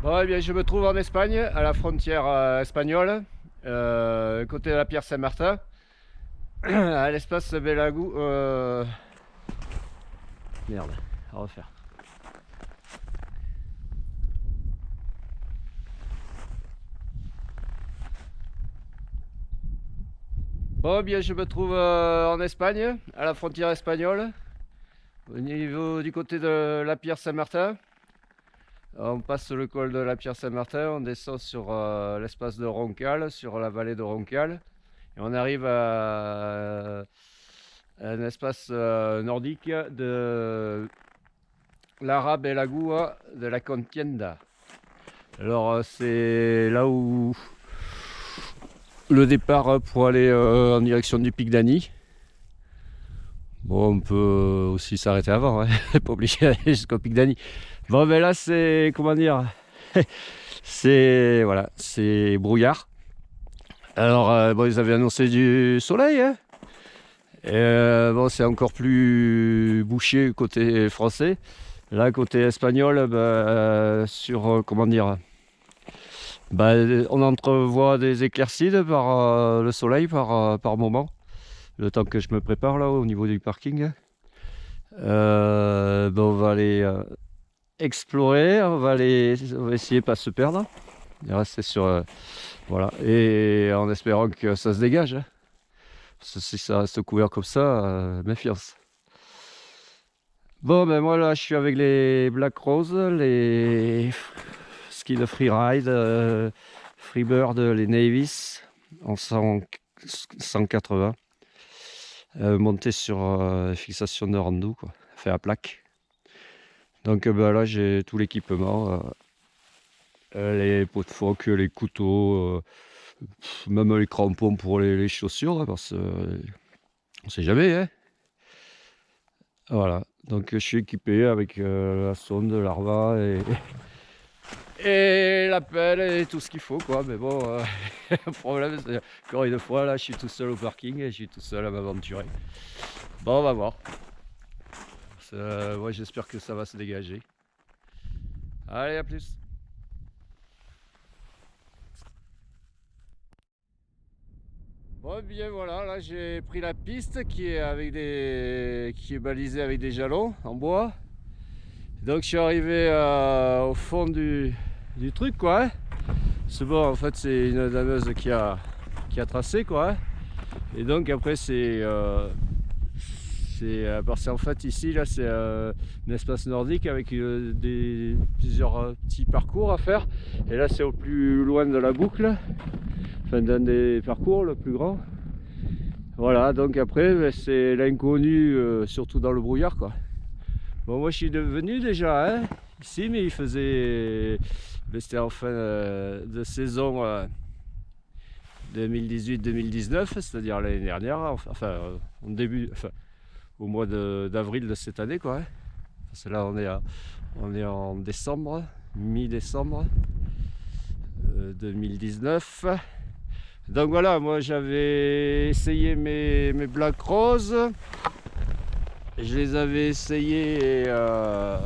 Bon, eh bien, je me trouve en Espagne, à la frontière espagnole, côté de la Pierre Saint-Martin, à l'espace Belagou. Merde, à refaire. Bon, eh bien, je me trouve en Espagne, à la frontière espagnole, au niveau du côté de la Pierre Saint-Martin. On passe le col de la Pierre Saint-Martin, on descend sur l'espace de Roncal, sur la vallée de Roncal, et on arrive à un espace nordique de l'Ara Belagua de la Contienda. Alors c'est là où le départ pour aller en direction du Pic d'Ani. Bon, on peut aussi s'arrêter avant, hein. Pas obligé d'aller jusqu'au Pic d'Ani. Bon, ben là c'est, comment dire, c'est, voilà, c'est brouillard. Alors bon, ils avaient annoncé du soleil, hein. Et, bon, c'est encore plus bouché côté français. Là côté espagnol, sur comment dire, on entrevoit des éclaircies par le soleil par moment. Le temps que je me prépare là au niveau du parking. On va aller explorer, on va essayer de pas se perdre. Et rester sur voilà, et en espérant que ça se dégage, hein. Parce que si ça reste couvert comme ça, méfiance. Bon, ben moi là je suis avec les Black Rose, les ski de freeride, Freebird, les Navis en 180, monté sur fixation de rando, quoi, fait à plaque. Donc là j'ai tout l'équipement, les pots de phoque, les couteaux, même les crampons pour les chaussures, hein, parce qu'on sait jamais, hein. Voilà, donc je suis équipé avec la sonde, l'arva et la pelle et tout ce qu'il faut, quoi. Mais bon, le problème c'est encore une fois là je suis tout seul au parking et je suis tout seul à m'aventurer. Bon, on va voir. Ouais, j'espère que ça va se dégager. Allez, à plus. Bon, bien voilà, là j'ai pris la piste qui est balisée avec des jalons en bois. Donc je suis arrivé au fond du truc, quoi, hein. C'est bon, en fait c'est une dameuse qui a tracé, quoi, hein. Et donc après parce qu'en fait ici là c'est un espace nordique avec plusieurs petits parcours à faire. Et là c'est au plus loin de la boucle, enfin d'un des parcours le plus grand. Voilà, donc après c'est l'inconnu, surtout dans le brouillard, quoi. Bon, moi je suis venu déjà, hein, ici, mais il faisait, c'était en fin de saison 2018-2019, c'est-à-dire l'année dernière, enfin au début, enfin au mois d'avril de cette année, quoi, hein. Parce que là on est en décembre, mi-décembre 2019. Donc voilà, moi j'avais essayé mes Black Rose. Je les avais essayés à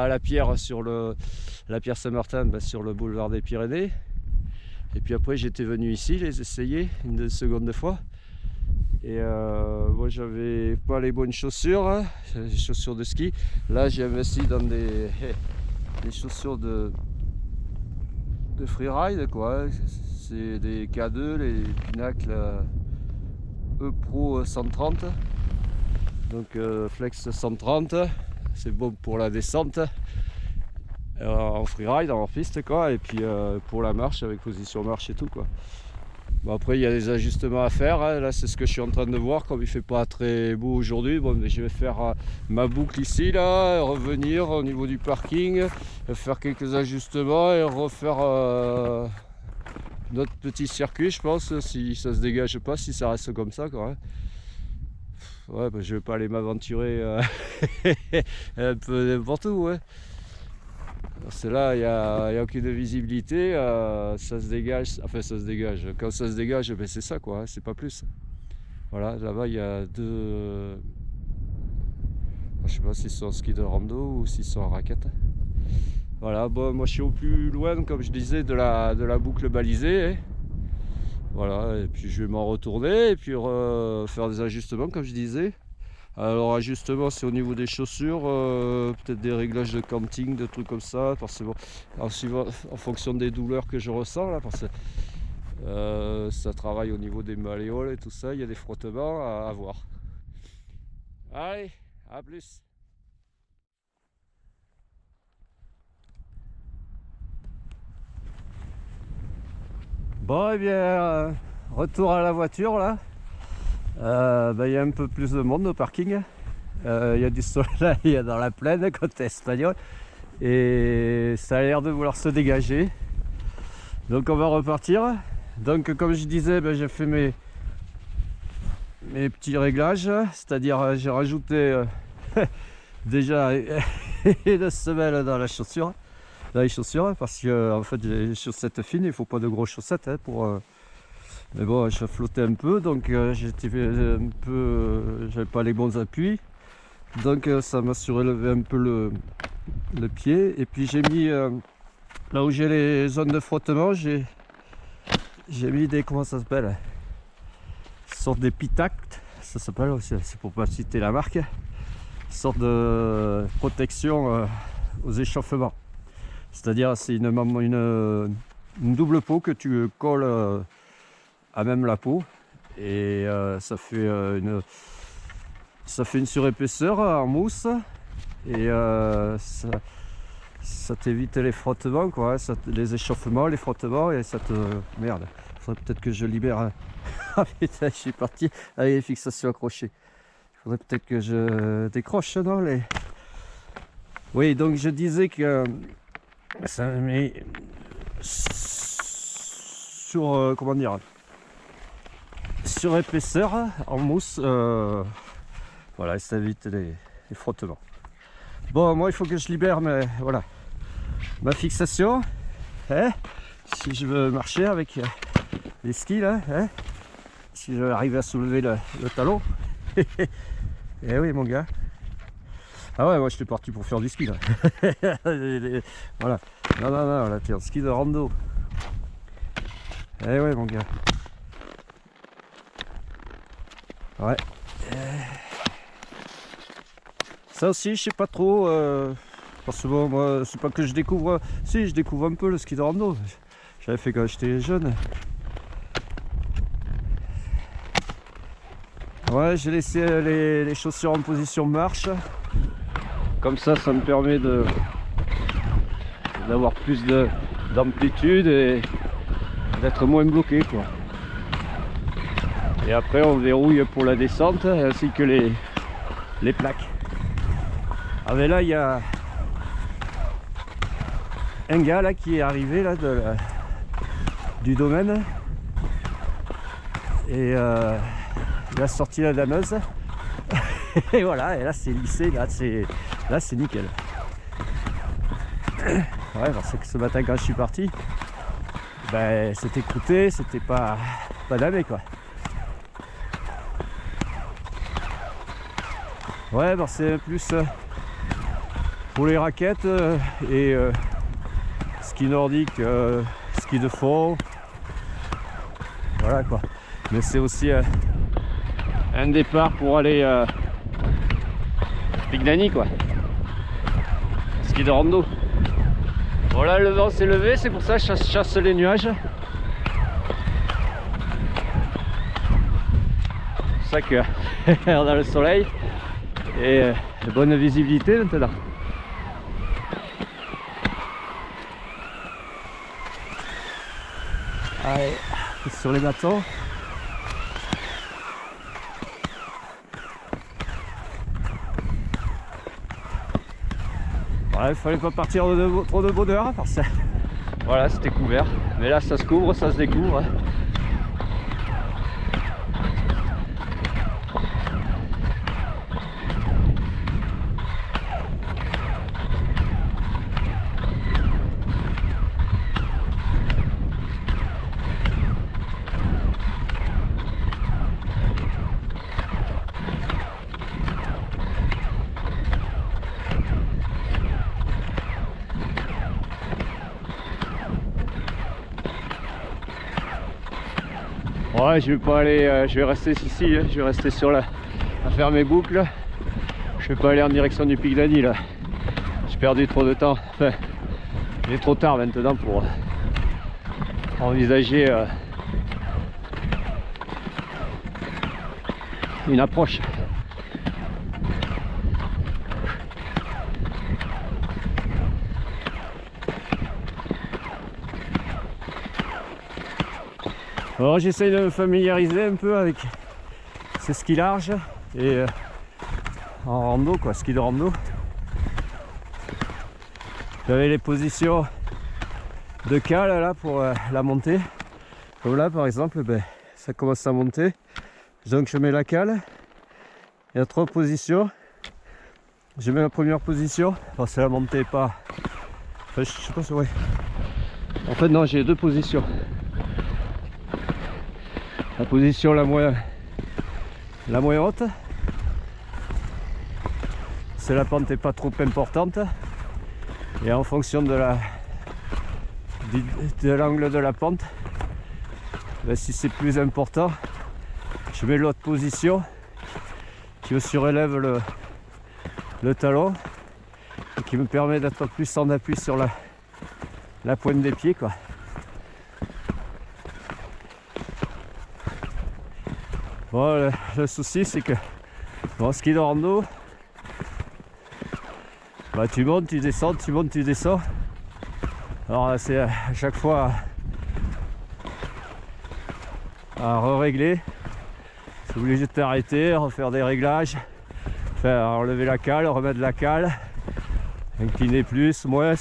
la pierre, sur la pierre Saint-Martin, sur le boulevard des Pyrénées. Et puis après j'étais venu ici les essayer une seconde fois. Et moi j'avais pas les bonnes chaussures, hein, les chaussures de ski. Là j'ai investi dans des chaussures de freeride, quoi. C'est des K2, les Pinnacle E-Pro 130. Donc Flex 130, c'est bon pour la descente en freeride, en piste, quoi. Et puis pour la marche, avec position marche et tout, quoi. Bon, après il y a des ajustements à faire, hein. Là c'est ce que je suis en train de voir, comme il fait pas très beau aujourd'hui. Bon, mais je vais faire ma boucle ici, là, revenir au niveau du parking, faire quelques ajustements et refaire notre petit circuit, je pense, si ça se dégage pas, si ça reste comme ça, quoi, hein. Ouais, je vais pas aller m'aventurer un peu n'importe où, hein. C'est là, il n'y a aucune visibilité, ça se dégage, enfin ça se dégage. Quand ça se dégage, c'est ça, quoi, hein, c'est pas plus. Voilà, là-bas il y a deux. Je sais pas s'ils sont en ski de rando ou s'ils sont en raquette. Voilà, bon, moi je suis au plus loin, comme je disais, de la boucle balisée, hein. Voilà, et puis je vais m'en retourner et puis faire des ajustements, comme je disais. Alors, ajustement, c'est au niveau des chaussures, peut-être des réglages de canting, de trucs comme ça, forcément, en fonction des douleurs que je ressens là, parce que ça travaille au niveau des malléoles et tout ça, il y a des frottements à voir. Allez, à plus. Bon, et bien, retour à la voiture là. Il y a un peu plus de monde au parking. Il y a du soleil dans la plaine côté espagnol et ça a l'air de vouloir se dégager. Donc on va repartir. Donc comme je disais, j'ai fait mes petits réglages, c'est-à-dire j'ai rajouté déjà une semelle dans la chaussure, dans les chaussures, parce que en fait j'ai des chaussettes fines, il faut pas de grosses chaussettes pour. Mais bon, je flottais un peu, donc j'étais un peu, j'avais pas les bons appuis, donc ça m'a surélevé un peu le pied. Et puis j'ai mis là où j'ai les zones de frottement, j'ai mis des, comment ça s'appelle, sorte des Pitact, ça s'appelle aussi, c'est pour pas citer la marque, sorte de protection aux échauffements. C'est-à-dire c'est une double peau que tu colles à même la peau et ça fait une surépaisseur en mousse et ça t'évite les frottements, quoi, les échauffements, les frottements, et ça te... Merde, faudrait peut-être que je libère. Ah putain, je suis parti avec les fixations accrochées. Il faudrait peut-être que je décroche, non, les... Oui, donc je disais que ça met sur comment dire, sur épaisseur en mousse, voilà, ça évite les frottements. Bon, moi il faut que je libère voilà, ma fixation, hein, si je veux marcher avec les skis là, hein, si je veux arriver à soulever le talon. Eh oui mon gars. Ah ouais, moi j'étais parti pour faire du ski là. Voilà. Non, là t'es en ski de rando. Eh ouais mon gars. Ouais. Ça aussi je sais pas trop, parce que bon, moi c'est pas que je découvre, si je découvre un peu le ski de rando. J'avais fait quand j'étais jeune. Ouais, j'ai laissé les chaussures en position marche. Comme ça me permet d'avoir plus d'amplitude et d'être moins bloqué, quoi. Et après on verrouille pour la descente ainsi que les plaques. Ah mais là il y a un gars là qui est arrivé là du domaine et il a sorti la dameuse et voilà, et là c'est lissé, là c'est nickel. Ouais, parce que ce matin quand je suis parti, c'était croûté, c'était pas damé, quoi. Ouais, c'est plus pour les raquettes et ski nordique, ski de fond, voilà quoi. Mais c'est aussi un départ pour aller Pignani, quoi, ski de rando. Voilà, le vent s'est levé, c'est pour ça que je chasse les nuages. C'est pour ça que on a le soleil et bonne visibilité maintenant. Allez, sur les bâtons. Ouais, il fallait pas partir trop de bonheur parce que voilà, c'était couvert. Mais là ça se couvre, ça se découvre. Ouais, je vais pas aller, je vais rester ici, hein, je vais rester sur la, à faire mes boucles. Je vais pas aller en direction du pic d'Ani là. J'ai perdu trop de temps. Enfin, il est trop tard maintenant pour envisager une approche. Alors j'essaye de me familiariser un peu avec ces skis larges et en rando quoi, ski de rando. J'avais les positions de cale là pour la montée. Comme là par exemple, ben, ça commence à monter. Donc je mets la cale. Il y a 3 positions. Je mets la première position. Parce que la montée est pas. Enfin, je sais pas si ouais. En fait non, j'ai 2 positions. La position la moins haute, c'est la pente n'est pas trop importante et en fonction de l'angle de la pente, ben si c'est plus important, je mets l'autre position qui me surélève le talon et qui me permet d'être plus en appui sur la pointe des pieds quoi. Bon, le souci c'est que en ski de rando, bah, tu montes, tu descends, tu montes, tu descends. Alors c'est à chaque fois à régler. C'est obligé de t'arrêter, refaire des réglages, faire enlever la cale, remettre la cale, incliner plus, moins.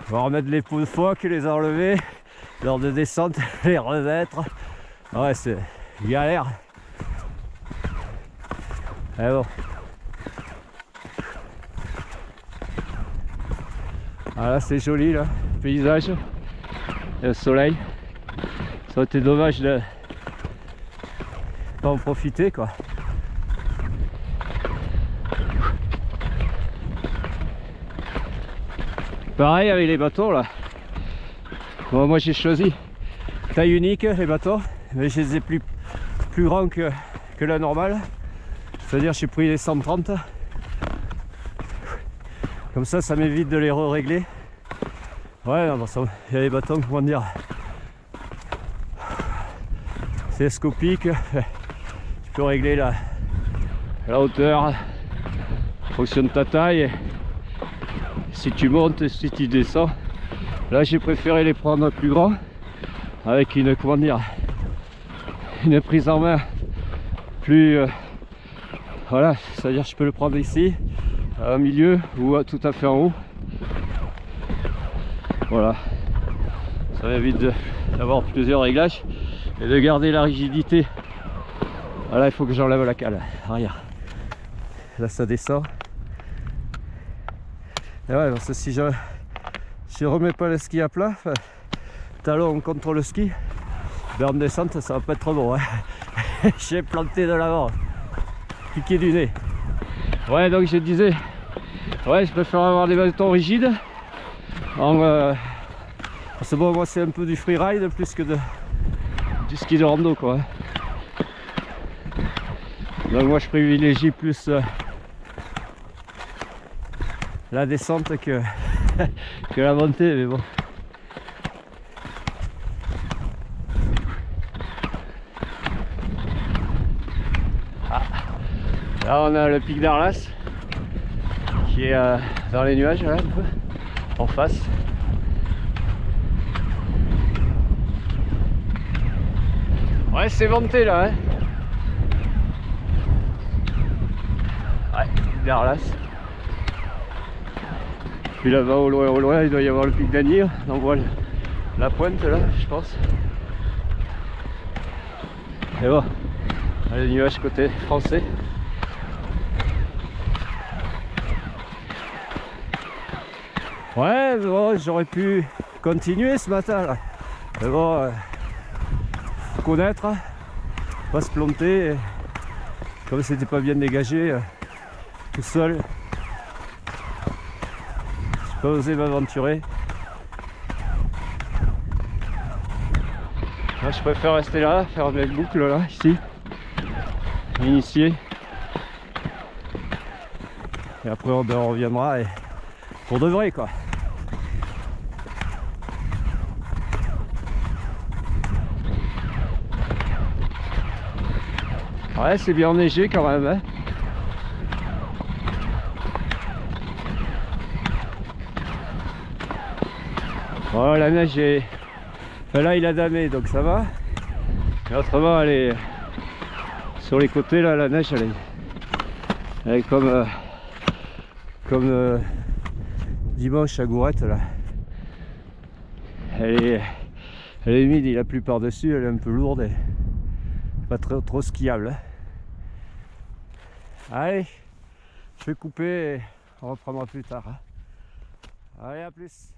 On va remettre les pots de phoque, les enlever, lors de descente, les remettre. Ouais, c'est galère. Mais bon. Ah là, c'est joli là, le paysage. Et le soleil. Ça aurait été dommage de pas en profiter quoi. Pareil avec les bateaux là. Bon, moi j'ai choisi taille unique les bateaux. Mais je les ai plus grands que la normale, c'est-à-dire j'ai pris les 130, comme ça m'évite de les régler. Ouais, non, il y a les bâtons, comment dire, c'est scopique, tu peux régler la hauteur en fonction de ta taille, et si tu montes, si tu descends. Là j'ai préféré les prendre plus grands, avec une, comment dire, une prise en main plus voilà, c'est à dire je peux le prendre ici au milieu ou tout à fait en haut, voilà, ça m'évite d'avoir plusieurs réglages et de garder la rigidité. Voilà, il faut que j'enlève la cale arrière, là ça descend et ouais, parce que si je remets pas le ski à plat, talon contre le ski, en descente ça va pas être trop bon hein. J'ai planté de l'avant, piqué du nez. Ouais, donc je disais, ouais, je préfère avoir des bâtons rigides parce que bon, moi c'est un peu du freeride plus que du ski de rando quoi. Donc moi je privilégie plus la descente que la montée, mais bon. Là on a le pic d'Arlas qui est dans les nuages là, un peu en face. Ouais, c'est monté là hein. Ouais, pic d'Arlas. Puis là-bas au loin il doit y avoir le pic d'Ani. On voit la pointe là, je pense. Et bon, les nuages côté français. Ouais, bon, j'aurais pu continuer ce matin là. Mais bon, faut connaître, pas se planter. Comme c'était pas bien dégagé, tout seul, j'ai pas osé m'aventurer. Moi, je préfère rester là, faire une belle boucle là, ici, initier. Et après on reviendra et pour de vrai quoi. Ouais, c'est bien enneigé quand même, hein. Voilà, la neige est... Enfin, là il a damé donc ça va. Et autrement elle est... Sur les côtés là, la neige elle est comme... dimanche à Gourette là. Elle est humide, il a plu par dessus, elle est un peu lourde et pas trop skiable, hein. Allez, je vais couper et on reprendra plus tard, hein. Allez, à plus.